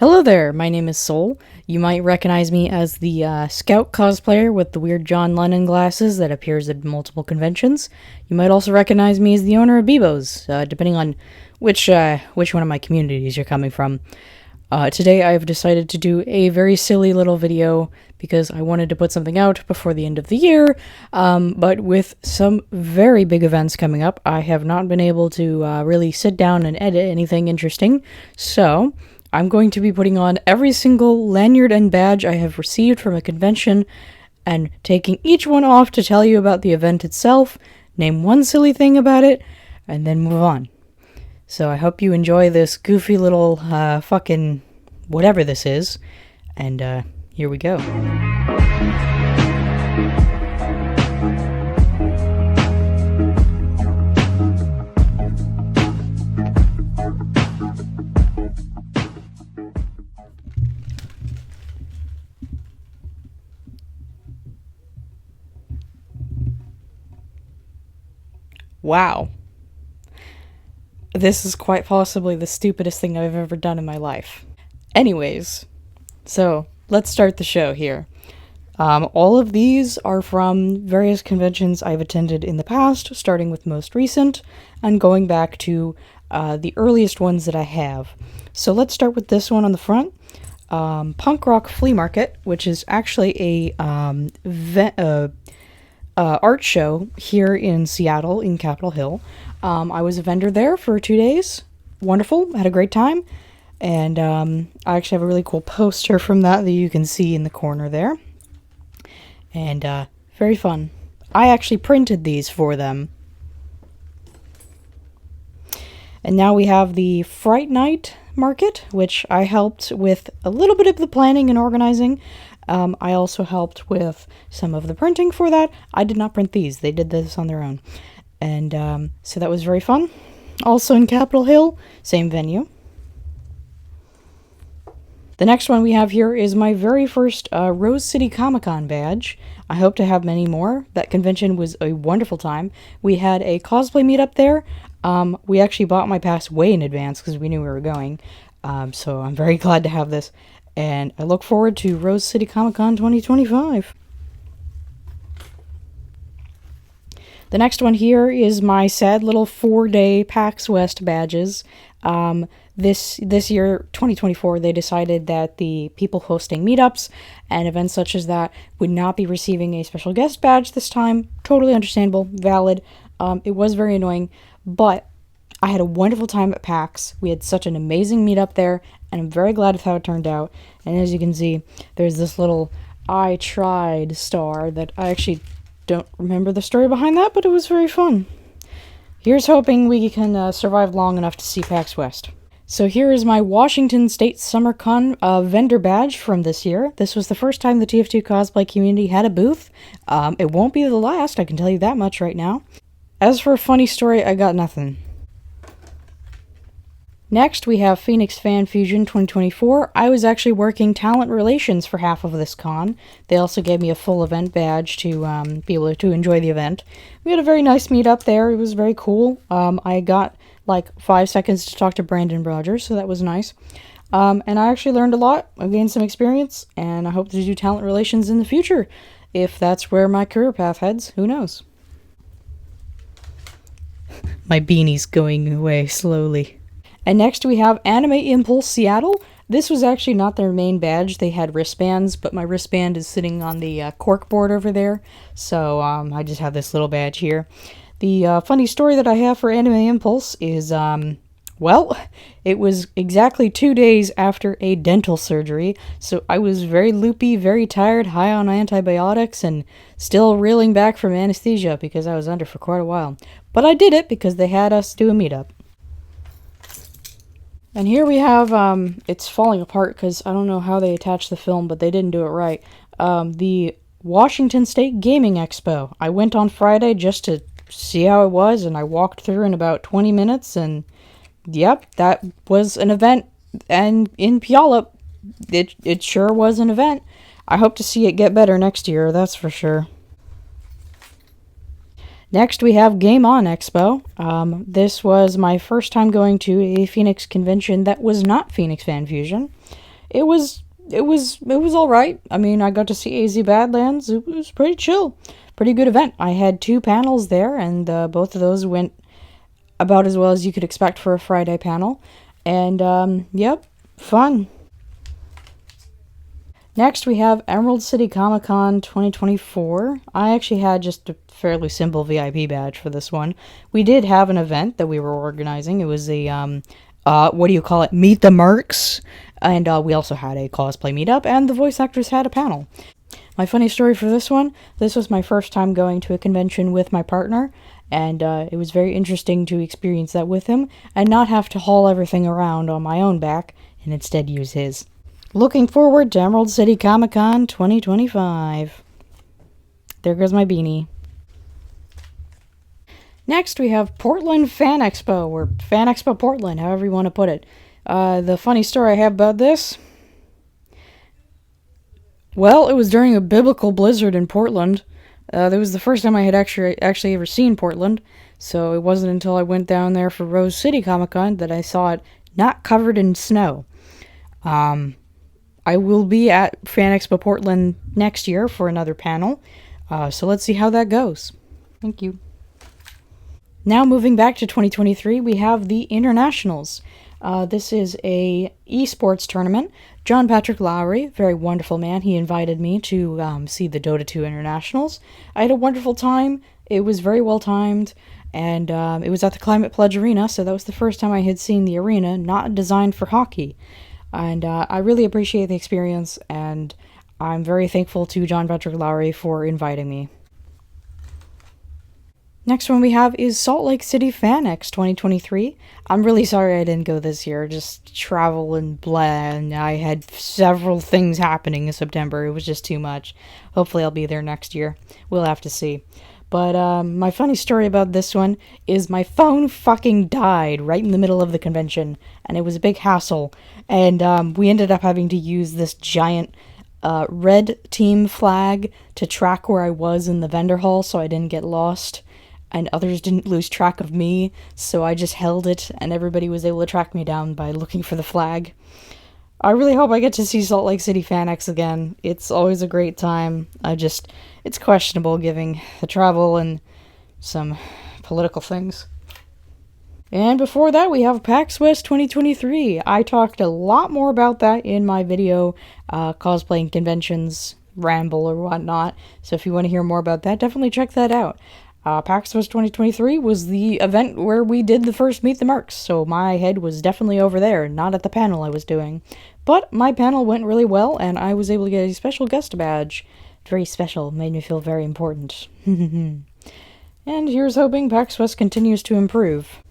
Hello there, my name is Soul. You might recognize me as the Scout cosplayer with the weird John Lennon glasses that appears at multiple conventions. You might also recognize me as the owner of Bebo's, depending on which one of my communities you're coming from. Today I've decided to do a very silly little video because I wanted to put something out before the end of the year, but with some very big events coming up, I have not been able to really sit down and edit anything interesting, so I'm going to be putting on every single lanyard and badge I have received from a convention and taking each one off to tell you about the event itself, name one silly thing about it, and then move on. So I hope you enjoy this goofy little fucking whatever this is, and here we go. Wow. This is quite possibly the stupidest thing I've ever done in my life. Anyways, so let's start the show here. All of these are from various conventions I've attended in the past, starting with most recent, and going back to the earliest ones that I have. So let's start with this one on the front. Punk Rock Flea Market, which is actually a art show here in Seattle, in Capitol Hill. I was a vendor there for 2 days. Wonderful. Had a great time. And I actually have a really cool poster from that you can see in the corner there. And very fun. I actually printed these for them. And now we have the Fright Night Market, which I helped with a little bit of the planning and organizing. I also helped with some of the printing for that. I did not print these. They did this on their own. And so that was very fun. Also in Capitol Hill, same venue. The next one we have here is my very first Rose City Comic-Con badge. I hope to have many more. That convention was a wonderful time. We had a cosplay meetup there. We actually bought my pass way in advance because we knew we were going. So I'm very glad to have this. And I look forward to Rose City Comic-Con 2025. The next one here is my sad little 4-day PAX West badges. This year, 2024, they decided that the people hosting meetups and events such as that would not be receiving a special guest badge this time. Totally understandable, valid. It was very annoying, but I had a wonderful time at PAX. We had such an amazing meetup there, and I'm very glad with how it turned out. And as you can see, there's this little I tried star that I actually don't remember the story behind that, but it was very fun. Here's hoping we can survive long enough to see PAX West. So here is my Washington State SummerCon vendor badge from this year. This was the first time the TF2 cosplay community had a booth. It won't be the last, I can tell you that much right now. As for a funny story, I got nothing. Next, we have Phoenix Fan Fusion 2024. I was actually working talent relations for half of this con. They also gave me a full event badge to be able to enjoy the event. We had a very nice meetup there. It was very cool. I got like 5 seconds to talk to Brandon Rogers, so that was nice. And I actually learned a lot. I gained some experience, and I hope to do talent relations in the future. If that's where my career path heads, who knows? My beanie's going away slowly. And next we have Anime Impulse Seattle. This was actually not their main badge. They had wristbands, but my wristband is sitting on the cork board over there. So I just have this little badge here. The funny story that I have for Anime Impulse is, well, it was exactly 2 days after a dental surgery. So I was very loopy, very tired, high on antibiotics, and still reeling back from anesthesia because I was under for quite a while. But I did it because they had us do a meetup. And here we have, it's falling apart because I don't know how they attached the film, but they didn't do it right. The Washington State Gaming Expo. I went on Friday just to see how it was, and I walked through in about 20 minutes, and yep, that was an event. And in Puyallup, it sure was an event. I hope to see it get better next year, that's for sure. Next, we have Game On Expo. This was my first time going to a Phoenix convention that was not Phoenix Fan Fusion. it was all right. I mean, I got to see AZ Badlands. It was pretty chill, pretty good event. I had two panels there, and both of those went about as well as you could expect for a Friday panel. And yep, fun. Next, we have Emerald City Comic Con 2024. I actually had just a fairly simple VIP badge for this one. We did have an event that we were organizing. It was a, what do you call it? Meet the Mercs. And we also had a cosplay meetup, and the voice actors had a panel. My funny story for this one, this was my first time going to a convention with my partner, and it was very interesting to experience that with him and not have to haul everything around on my own back and instead use his. Looking forward to Emerald City Comic Con 2025. There goes my beanie. Next, we have Portland Fan Expo, or Fan Expo Portland, however you want to put it. The funny story I have about this, well, it was during a biblical blizzard in Portland. That was the first time I had actually ever seen Portland, so it wasn't until I went down there for Rose City Comic Con that I saw it not covered in snow. I will be at Fan Expo Portland next year for another panel, so let's see how that goes. Thank you. Now moving back to 2023, we have the Internationals. This is a esports tournament. John Patrick Lowry, very wonderful man, he invited me to see the Dota 2 Internationals. I had a wonderful time. It was very well timed, and it was at the Climate Pledge Arena, so that was the first time I had seen the arena not designed for hockey. And I really appreciate the experience, and I'm very thankful to John Patrick Lowry for inviting me. Next one we have is Salt Lake City FanX 2023. I'm really sorry I didn't go this year, just travel and blah, and I had several things happening in September. It was just too much. Hopefully I'll be there next year. We'll have to see. But my funny story about this one is my phone fucking died right in the middle of the convention, and it was a big hassle. And we ended up having to use this giant red team flag to track where I was in the vendor hall so I didn't get lost, and others didn't lose track of me, so I just held it, and everybody was able to track me down by looking for the flag. I really hope I get to see Salt Lake City FanX again. It's always a great time. It's questionable given the travel and some political things. And before that, we have PAX West 2023. I talked a lot more about that in my video, Cosplaying Conventions Ramble or whatnot. So if you want to hear more about that, definitely check that out. PAX West 2023 was the event where we did the first Meet the Mercs, so my head was definitely over there, not at the panel I was doing. But my panel went really well, and I was able to get a special guest badge. Very special, made me feel very important. And here's hoping PAX West continues to improve.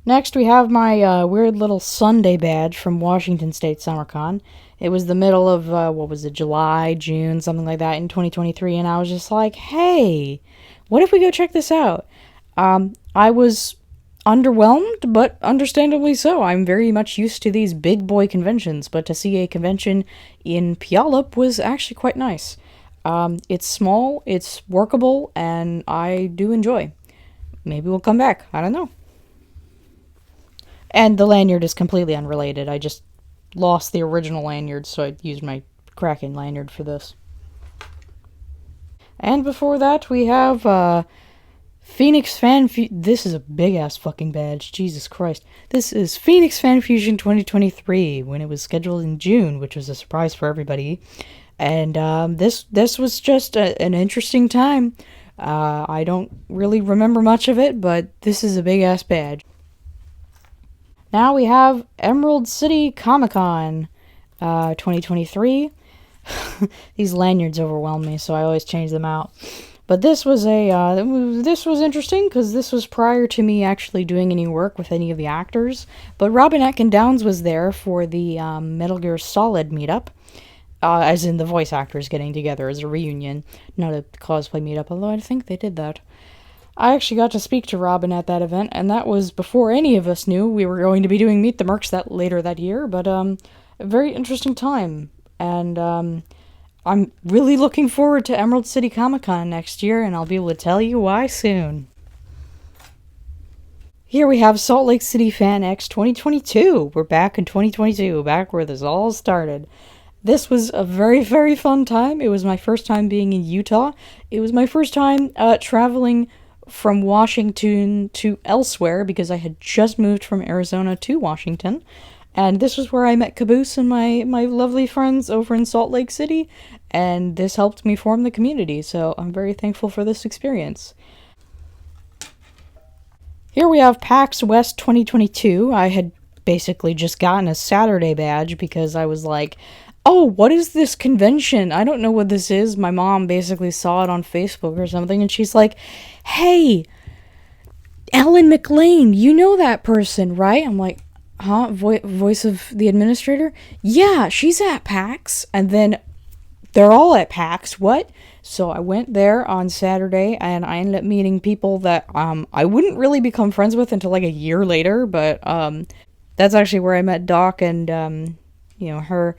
Next, we have my weird little Sunday badge from Washington State SummerCon. It was the middle of, July, June, something like that in 2023, and I was just like, hey, what if we go check this out? I was underwhelmed, but understandably so. I'm very much used to these big boy conventions, but to see a convention in Puyallup was actually quite nice. It's small, it's workable, and I do enjoy. Maybe we'll come back. I don't know. And the lanyard is completely unrelated. I just lost the original lanyard, so I used my Kraken lanyard for this. And before that, we have Phoenix Fan This is a big-ass fucking badge. Jesus Christ. This is Phoenix Fan Fusion 2023, when it was scheduled in June, which was a surprise for everybody. And this was just an interesting time. I don't really remember much of it, but this is a big-ass badge. Now we have Emerald City Comic Con 2023. These lanyards overwhelm me, so I always change them out. But this was this was interesting because this was prior to me actually doing any work with any of the actors. But Robin Atkin Downs was there for the Metal Gear Solid meetup, as in the voice actors getting together as a reunion, not a cosplay meetup. Although I think they did that. I actually got to speak to Robin at that event, and that was before any of us knew we were going to be doing Meet the Mercs later that year, but a very interesting time, and I'm really looking forward to Emerald City Comic Con next year, and I'll be able to tell you why soon. Here we have Salt Lake City Fan X 2022. We're back in 2022, back where this all started. This was a very, very fun time. It was my first time being in Utah. It was my first time traveling from Washington to elsewhere because I had just moved from Arizona to Washington. And this was where I met Caboose and my lovely friends over in Salt Lake City. And this helped me form the community, so I'm very thankful for this experience. Here we have PAX West 2022. I had basically just gotten a Saturday badge because I was like, oh, what is this convention? I don't know what this is. My mom basically saw it on Facebook or something, and she's like, hey, Ellen McLean, you know that person, right? I'm like, huh? Voice of the administrator? Yeah, she's at PAX. And then they're all at PAX. What? So I went there on Saturday, and I ended up meeting people that I wouldn't really become friends with until like a year later, but that's actually where I met Doc and her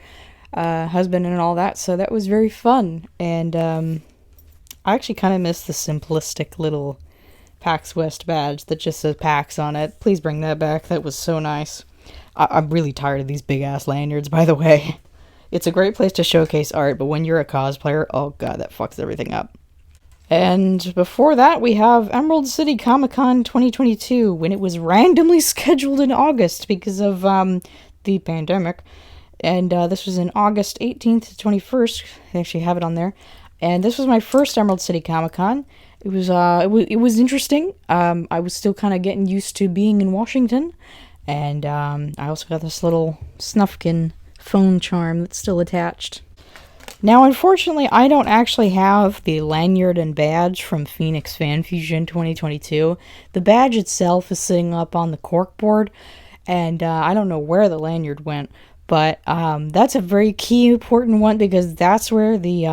husband and all that, so that was very fun. And I actually kind of miss the simplistic little PAX West badge that just says PAX on it. Please bring that back. That was so nice. I'm really tired of these big-ass lanyards, by the way. It's a great place to showcase art, but when you're a cosplayer, oh god, that fucks everything up. And before that, we have Emerald City Comic Con 2022, when it was randomly scheduled in August because of the pandemic. And this was in August 18th to 21st. I actually have it on there. And this was my first Emerald City Comic Con. It was interesting. I was still kind of getting used to being in Washington. And I also got this little Snufkin phone charm that's still attached. Now, unfortunately, I don't actually have the lanyard and badge from Phoenix Fan Fusion 2022. The badge itself is sitting up on the corkboard, and I don't know where the lanyard went, but that's a very key, important one because that's where the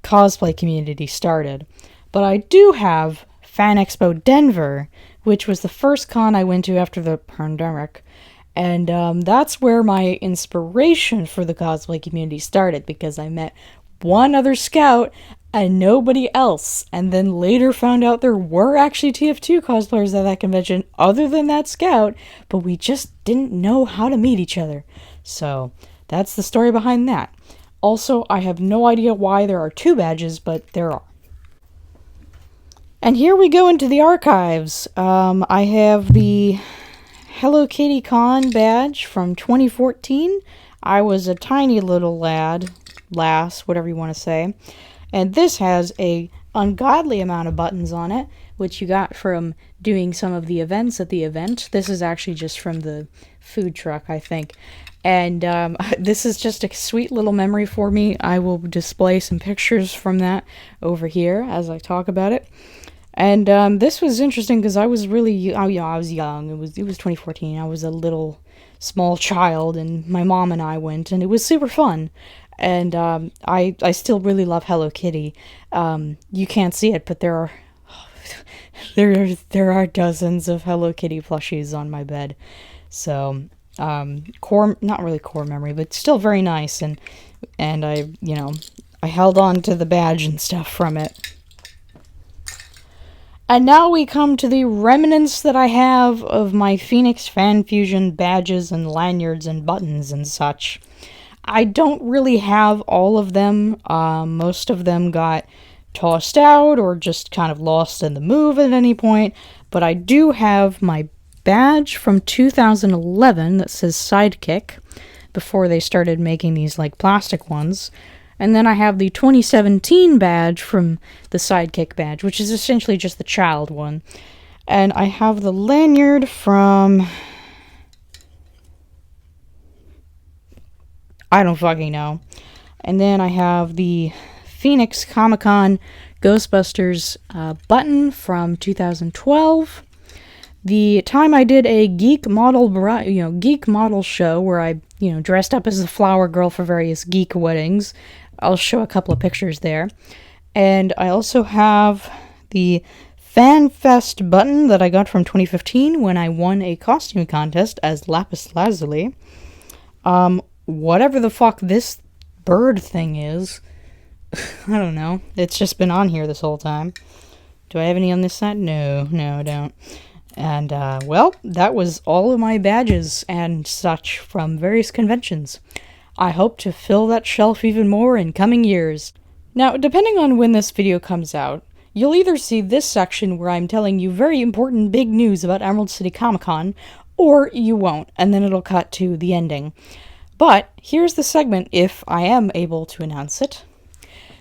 cosplay community started. But I do have Fan Expo Denver, which was the first con I went to after the pandemic. And that's where my inspiration for the cosplay community started, because I met one other scout and nobody else, and then later found out there were actually TF2 cosplayers at that convention other than that scout, but we just didn't know how to meet each other. So that's the story behind that. Also, I have no idea why there are two badges, but there are. And here we go into the archives. I have the Hello Kitty Con badge from 2014. I was a tiny little lass, whatever you want to say. And this has a ungodly amount of buttons on it, which you got from doing some of the events at the event. This is actually just from the food truck, I think. And this is just a sweet little memory for me. I will display some pictures from that over here as I talk about it. And this was interesting because I was really, I was young. It was 2014. I was a little small child, and my mom and I went, and it was super fun. And I still really love Hello Kitty. You can't see it, but there are dozens of Hello Kitty plushies on my bed. So not really core memory, but still very nice. And I held on to the badge and stuff from it. And now we come to the remnants that I have of my Phoenix Fan Fusion badges and lanyards and buttons and such. I don't really have all of them. Most of them got tossed out or just kind of lost in the move at any point. But I do have my badge from 2011 that says Sidekick, before they started making these like plastic ones. And then I have the 2017 badge from the Sidekick badge, which is essentially just the child one. And I have the lanyard from... I don't fucking know. And then I have the Phoenix Comic-Con Ghostbusters button from 2012. The time I did a geek model show where I, dressed up as a flower girl for various geek weddings. I'll show a couple of pictures there. And I also have the FanFest button that I got from 2015 when I won a costume contest as Lapis Lazuli. Whatever the fuck this bird thing is, I don't know. It's just been on here this whole time. Do I have any on this side? No, I don't. And, well, that was all of my badges and such from various conventions. I hope to fill that shelf even more in coming years. Now, depending on when this video comes out, you'll either see this section where I'm telling you very important big news about Emerald City Comic Con, or you won't, and then it'll cut to the ending. But here's the segment if I am able to announce it.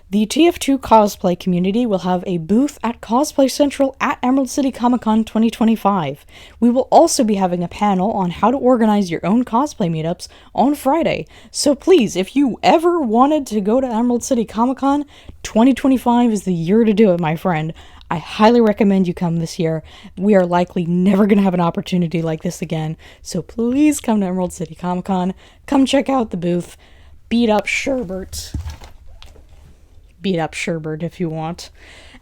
The TF2 cosplay community will have a booth at Cosplay Central at Emerald City Comic Con 2025. We will also be having a panel on how to organize your own cosplay meetups on Friday. So please, if you ever wanted to go to Emerald City Comic Con, 2025 is the year to do it, my friend. I highly recommend you come this year. We are likely never going to have an opportunity like this again. So please come to Emerald City Comic Con. Come check out the booth. Beat up Sherbert if you want.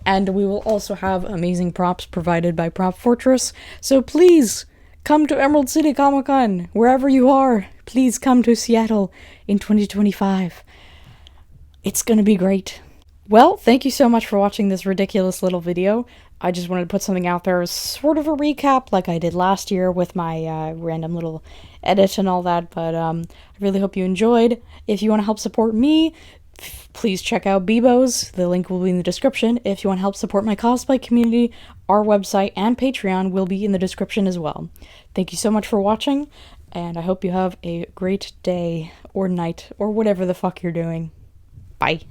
And we will also have amazing props provided by Prop Fortress. So please come to Emerald City Comic Con, wherever you are. Please come to Seattle in 2025. It's gonna be great. Well, thank you so much for watching this ridiculous little video. I just wanted to put something out there as sort of a recap like I did last year with my random little edit and all that, but I really hope you enjoyed. If you want to help support me, please check out Bebo's. The link will be in the description. If you want to help support my cosplay community, our website and Patreon will be in the description as well. Thank you so much for watching, and I hope you have a great day or night or whatever the fuck you're doing. Bye.